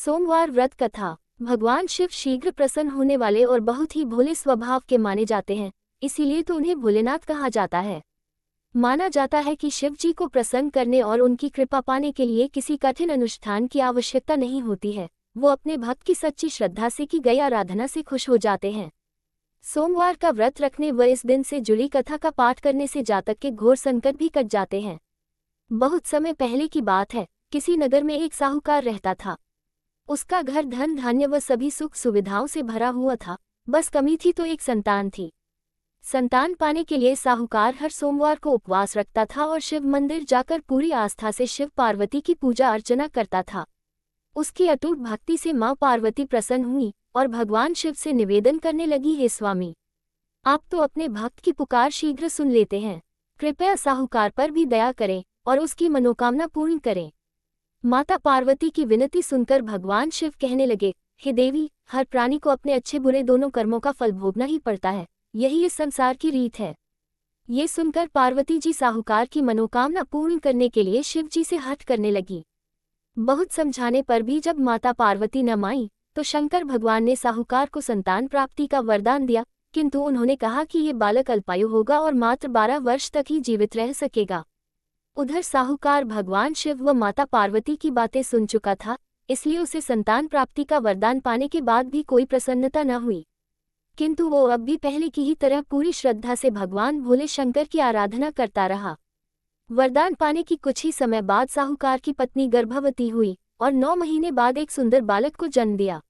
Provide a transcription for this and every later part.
सोमवार व्रत कथा। भगवान शिव शीघ्र प्रसन्न होने वाले और बहुत ही भोले स्वभाव के माने जाते हैं, इसीलिए तो उन्हें भोलेनाथ कहा जाता है। माना जाता है कि शिव जी को प्रसन्न करने और उनकी कृपा पाने के लिए किसी कठिन अनुष्ठान की आवश्यकता नहीं होती है, वो अपने भक्त की सच्ची श्रद्धा से की गई आराधना से खुश हो जाते हैं। सोमवार का व्रत रखने व इस दिन से जुड़ी कथा का पाठ करने से जातक के घोर संकट भी कट जाते हैं। बहुत समय पहले की बात है, किसी नगर में एक साहूकार रहता था। उसका घर धन धान्य व सभी सुख सुविधाओं से भरा हुआ था, बस कमी थी तो एक संतान थी। संतान पाने के लिए साहूकार हर सोमवार को उपवास रखता था और शिव मंदिर जाकर पूरी आस्था से शिव पार्वती की पूजा अर्चना करता था। उसकी अटूट भक्ति से मां पार्वती प्रसन्न हुई और भगवान शिव से निवेदन करने लगी, हे स्वामी, आप तो अपने भक्त की पुकार शीघ्र सुन लेते हैं, कृपया साहूकार पर भी दया करें और उसकी मनोकामना पूर्ण करें। माता पार्वती की विनती सुनकर भगवान शिव कहने लगे, हे देवी, हर प्राणी को अपने अच्छे बुरे दोनों कर्मों का फल भोगना ही पड़ता है, यही इस संसार की रीत है। ये सुनकर पार्वती जी साहूकार की मनोकामना पूर्ण करने के लिए शिव जी से हठ करने लगी। बहुत समझाने पर भी जब माता पार्वती न मानी, तो शंकर भगवान ने साहूकार को संतान प्राप्ति का वरदान दिया, किंतु उन्होंने कहा कि ये बालक अल्पायु होगा और मात्र 12 वर्ष तक ही जीवित रह सकेगा। उधर साहूकार भगवान शिव व माता पार्वती की बातें सुन चुका था, इसलिए उसे संतान प्राप्ति का वरदान पाने के बाद भी कोई प्रसन्नता न हुई, किंतु वो अब भी पहले की ही तरह पूरी श्रद्धा से भगवान भोले शंकर की आराधना करता रहा। वरदान पाने की कुछ ही समय बाद साहूकार की पत्नी गर्भवती हुई और 9 महीने बाद एक सुंदर बालक को जन्म दिया।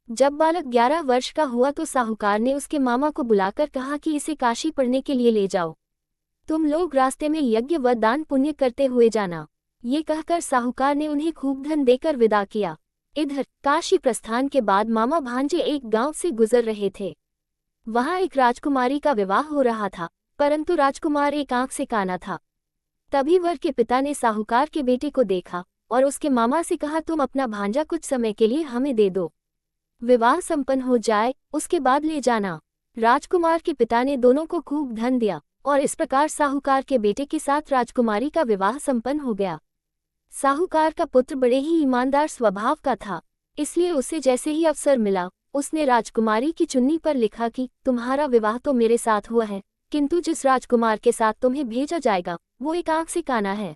जब बालक 11 वर्ष का हुआ तो साहूकार ने उसके मामा को बुलाकर कहा कि इसे काशी पढ़ने के लिए ले जाओ, तुम लोग रास्ते में यज्ञ व दान पुण्य करते हुए जाना। ये कहकर साहूकार ने उन्हें खूब धन देकर विदा किया। इधर काशी प्रस्थान के बाद मामा भांजे एक गांव से गुजर रहे थे। वहां एक राजकुमारी का विवाह हो रहा था, परंतु राजकुमार एक आंख से काना था। तभी वर के पिता ने साहूकार के बेटे को देखा और उसके मामा से कहा, तुम अपना भांजा कुछ समय के लिए हमें दे दो, विवाह संपन्न हो जाए उसके बाद ले जाना। राजकुमार के पिता ने दोनों को खूब धन दिया और इस प्रकार साहूकार के बेटे के साथ राजकुमारी का विवाह संपन्न हो गया। साहूकार का पुत्र बड़े ही ईमानदार स्वभाव का था, इसलिए उसे जैसे ही अवसर मिला उसने राजकुमारी की चुन्नी पर लिखा कि तुम्हारा विवाह तो मेरे साथ हुआ है, किंतु जिस राजकुमार के साथ तुम्हें भेजा जाएगा वो एक आंख से काना है।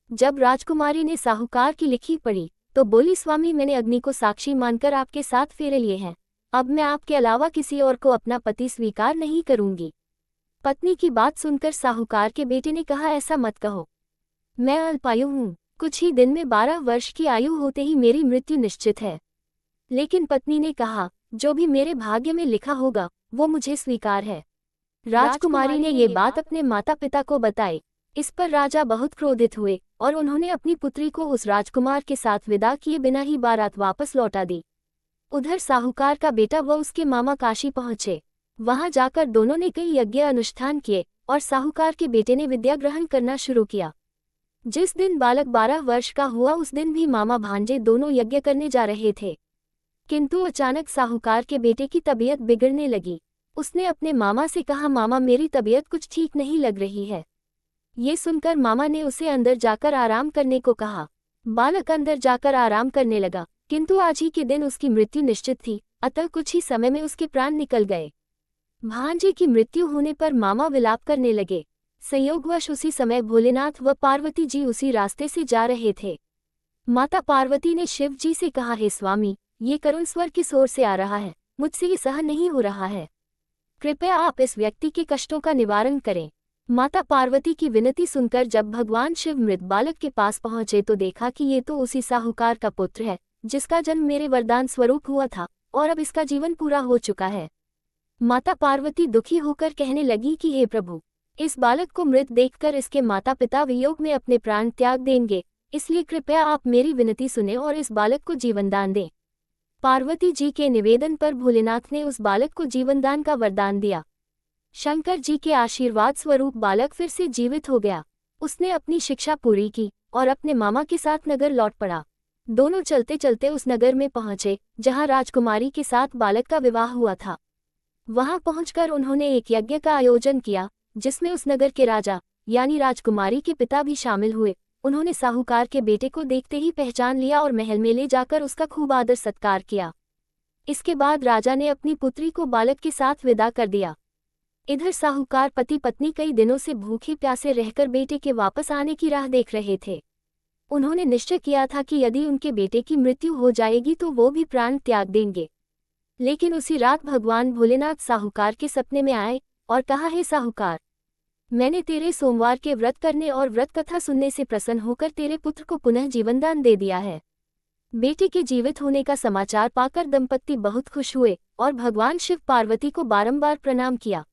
जब राजकुमारी ने साहूकार की लिखी पढ़ी तो बोली, स्वामी, मैंने अग्नि को साक्षी मानकर आपके साथ फेरे लिए हैं, अब मैं आपके अलावा किसी और को अपना पति स्वीकार नहीं करूंगी। पत्नी की बात सुनकर साहूकार के बेटे ने कहा, ऐसा मत कहो, मैं अल्पायु हूँ, कुछ ही दिन में 12 वर्ष की आयु होते ही मेरी मृत्यु निश्चित है। लेकिन पत्नी ने कहा, जो भी मेरे भाग्य में लिखा होगा वो मुझे स्वीकार है। राजकुमारी ने ये बात अपने माता पिता को बताई। इस पर राजा बहुत क्रोधित हुए और उन्होंने अपनी पुत्री को उस राजकुमार के साथ विदा किए बिना ही बारात वापस लौटा दी। उधर साहूकार का बेटा व उसके मामा काशी पहुंचे। वहां जाकर दोनों ने कई यज्ञ अनुष्ठान किए और साहूकार के बेटे ने विद्या ग्रहण करना शुरू किया। जिस दिन बालक 12 वर्ष का हुआ उस दिन भी मामा भांजे दोनों यज्ञ करने जा रहे थे, किंतु अचानक साहूकार के बेटे की तबीयत बिगड़ने लगी। उसने अपने मामा से कहा, मामा, मेरी तबीयत कुछ ठीक नहीं लग रही है। ये सुनकर मामा ने उसे अंदर जाकर आराम करने को कहा। बालक अंदर जाकर आराम करने लगा, किंतु आज ही के दिन उसकी मृत्यु निश्चित थी, अतः कुछ ही समय में उसके प्राण निकल गए। भांजे की मृत्यु होने पर मामा विलाप करने लगे। संयोगवश उसी समय भोलेनाथ व पार्वती जी उसी रास्ते से जा रहे थे। माता पार्वती ने शिव जी से कहा, हे स्वामी, ये करुण स्वर किस ओर से आ रहा है, मुझसे ये सहन नहीं हो रहा है, कृपया आप इस व्यक्ति के कष्टों का निवारण करें। माता पार्वती की विनती सुनकर जब भगवान शिव मृत बालक के पास पहुंचे तो देखा कि ये तो उसी साहूकार का पुत्र है जिसका जन्म मेरे वरदान स्वरूप हुआ था और अब इसका जीवन पूरा हो चुका है। माता पार्वती दुखी होकर कहने लगी कि हे प्रभु, इस बालक को मृत देखकर इसके माता पिता वियोग में अपने प्राण त्याग देंगे, इसलिए कृपया आप मेरी विनती सुने और इस बालक को जीवनदान दें। पार्वती जी के निवेदन पर भोलेनाथ ने उस बालक को जीवनदान का वरदान दिया। शंकर जी के आशीर्वाद स्वरूप बालक फिर से जीवित हो गया। उसने अपनी शिक्षा पूरी की और अपने मामा के साथ नगर लौट पड़ा। दोनों चलते चलते उस नगर में पहुंचे जहां राजकुमारी के साथ बालक का विवाह हुआ था। वहां पहुंचकर उन्होंने एक यज्ञ का आयोजन किया जिसमें उस नगर के राजा यानी राजकुमारी के पिता भी शामिल हुए उन्होंने साहूकार के बेटे को देखते ही पहचान लिया और महल में ले जाकर उसका खूब आदर सत्कार किया। इसके बाद राजा ने अपनी पुत्री को बालक के साथ विदा कर दिया। इधर साहूकार पति पत्नी कई दिनों से भूखे प्यासे रहकर बेटे के वापस आने की राह देख रहे थे। उन्होंने निश्चय किया था कि यदि उनके बेटे की मृत्यु हो जाएगी तो वो भी प्राण त्याग देंगे। लेकिन उसी रात भगवान भोलेनाथ साहूकार के सपने में आए और कहा, हे साहूकार, मैंने तेरे सोमवार के व्रत करने और व्रत कथा सुनने से प्रसन्न होकर तेरे पुत्र को पुनः जीवनदान दे दिया है। बेटे के जीवित होने का समाचार पाकर दंपत्ति बहुत खुश हुए और भगवान शिव पार्वती को बारंबार प्रणाम किया।